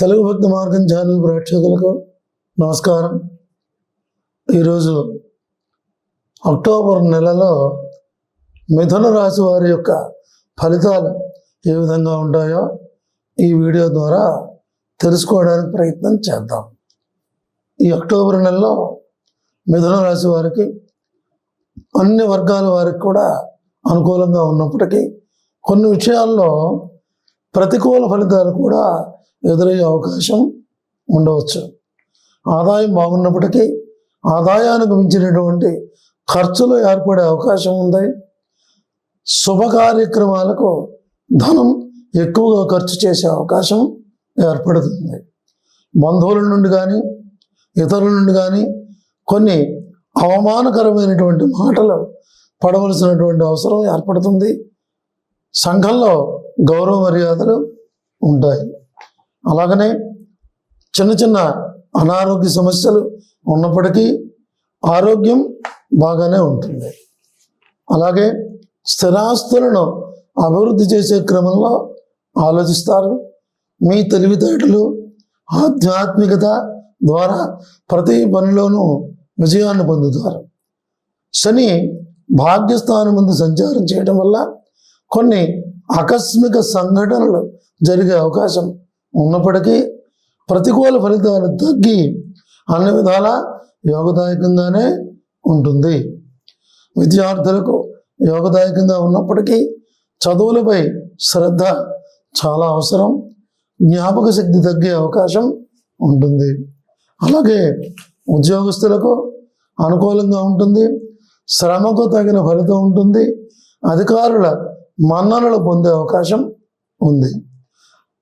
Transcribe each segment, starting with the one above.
తెలుగు భక్తి మార్గం ఛానల్ ప్రేక్షకులకు నమస్కారం. ఈరోజు అక్టోబర్ నెలలో మిథున రాశి వారి యొక్క ఫలితాలు ఏ విధంగా ఉంటాయో ఈ వీడియో ద్వారా తెలుసుకోవడానికి ప్రయత్నం చేద్దాం. ఈ అక్టోబర్ నెలలో మిథున రాశి వారికి అన్ని వర్గాల వారికి కూడా అనుకూలంగా ఉన్నప్పటికీ కొన్ని విషయాల్లో ప్రతికూల ఫలితాలు కూడా ఎదురయ్యే అవకాశం ఉండవచ్చు. ఆదాయం బాగున్నప్పటికీ ఆదాయానికి మించినటువంటి ఖర్చులు ఏర్పడే అవకాశం ఉంది. శుభ కార్యక్రమాలకు ధనం ఎక్కువగా ఖర్చు చేసే అవకాశం ఏర్పడుతుంది. బంధువుల నుండి కానీ ఇతరుల నుండి కానీ కొన్ని అవమానకరమైనటువంటి మాటలు పడవలసినటువంటి అవసరం ఏర్పడుతుంది. సంఘంలో గౌరవ మర్యాదలు ఉంటాయి. అలాగనే చిన్న చిన్న అనారోగ్య సమస్యలు ఉన్నప్పటికీ ఆరోగ్యం బాగానే ఉంటుంది. అలాగే స్థిరాస్తులను అభివృద్ధి చేసే క్రమంలో ఆలోచిస్తారు. మీ తెలివితేటలు ఆధ్యాత్మికత ద్వారా ప్రతి పనిలోనూ విజయాన్ని పొందుతారు. శని భాగ్యస్థానం ముందు సంచారం చేయడం వల్ల కొన్ని ఆకస్మిక సంఘటనలు జరిగే అవకాశం ఉన్నప్పటికీ ప్రతికూల ఫలితాలు తగ్గి అన్ని విధాలా యోగదాయకంగానే ఉంటుంది. విద్యార్థులకు యోగదాయకంగా ఉన్నప్పటికీ చదువులపై శ్రద్ధ చాలా అవసరం. జ్ఞాపక శక్తి తగ్గే అవకాశం ఉంటుంది. అలాగే ఉద్యోగస్తులకు అనుకూలంగా ఉంటుంది. శ్రమకు తగిన ఫలితం ఉంటుంది. అధికారుల మన్ననలు పొందే అవకాశం ఉంది.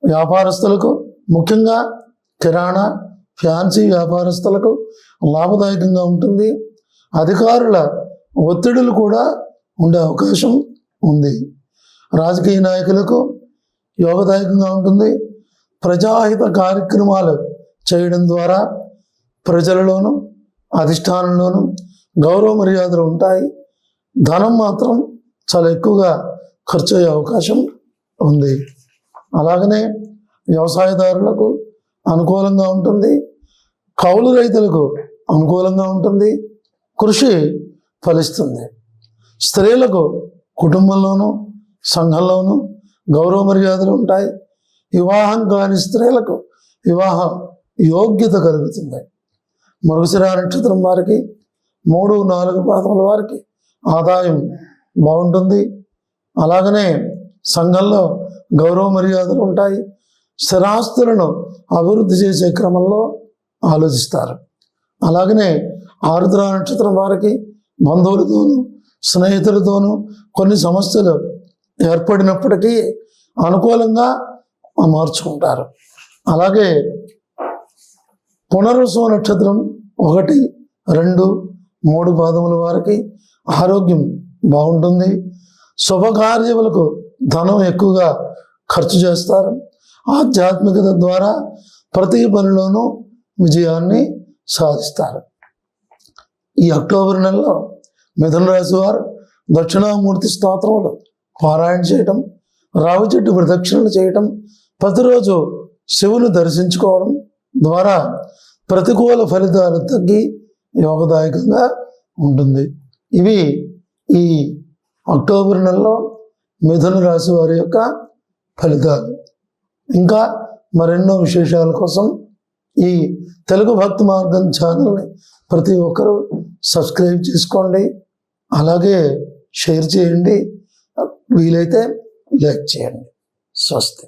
వ్యాపారస్తులకు ముఖ్యంగా కిరాణా ఫ్యాన్సీ వ్యాపారస్తులకు లాభదాయకంగా ఉంటుంది. అధికారుల ఒత్తిడులు కూడా ఉండే అవకాశం ఉంది. రాజకీయ నాయకులకు యోగదాయకంగా ఉంటుంది. ప్రజాహిత కార్యక్రమాలు చేయడం ద్వారా ప్రజలలోనూ అధిష్టానంలోనూ గౌరవ మర్యాదలు ఉంటాయి. ధనం మాత్రం చాలా ఎక్కువగా ఖర్చు అయ్యే అవకాశం ఉంది. అలాగనే వ్యవసాయదారులకు అనుకూలంగా ఉంటుంది. కౌలు రైతులకు అనుకూలంగా ఉంటుంది. కృషి ఫలిస్తుంది. స్త్రీలకు కుటుంబంలోనూ సంఘంలోనూ గౌరవ మర్యాదలు ఉంటాయి. వివాహం కాని స్త్రీలకు వివాహ యోగ్యత కలుగుతుంది. మృగశిర నక్షత్రం వారికి 3, 4 పాదముల వారికి ఆదాయం బాగుంటుంది. అలాగనే సంఘంలో గౌరవ మర్యాదలు ఉంటాయి. స్థిరాస్తులను అభివృద్ధి చేసే క్రమంలో ఆలోచిస్తారు. అలాగనే ఆరుద్ర నక్షత్రం వారికి బంధువులతోనూ స్నేహితులతోనూ కొన్ని సమస్యలు ఏర్పడినప్పటికీ అనుకూలంగా మార్చుకుంటారు. అలాగే పునర్వసు నక్షత్రం 1, 2, 3 పాదముల వారికి ఆరోగ్యం బాగుంటుంది. శుభకార్యములకు ధనం ఎక్కువగా ఖర్చు చేస్తారు. ఆధ్యాత్మికత ద్వారా ప్రతి పనిలోనూ విజయాన్ని సాధిస్తారు. ఈ అక్టోబర్ నెలలో మిథున రాశి వారు దక్షిణామూర్తి స్తోత్రములు పారాయణ చేయటం, రావి చెట్టు ప్రదక్షిణలు చేయటం, ప్రతిరోజు శివుని దర్శించుకోవడం ద్వారా ప్రతికూల ఫలితాలు తగ్గి యోగదాయకంగా ఉంటుంది. ఇవి ఈ అక్టోబర్ నెలలో మిథున రాశి వారి యొక్క ఫలితాలు. ఇంకా మరెన్నో విశేషాల కోసం ఈ తెలుగు భక్తి మార్గం ఛానల్ని ప్రతి ఒక్కరూ సబ్స్క్రైబ్ చేసుకోండి. అలాగే షేర్ చేయండి. వీలైతే లైక్ చేయండి. స్వస్తి.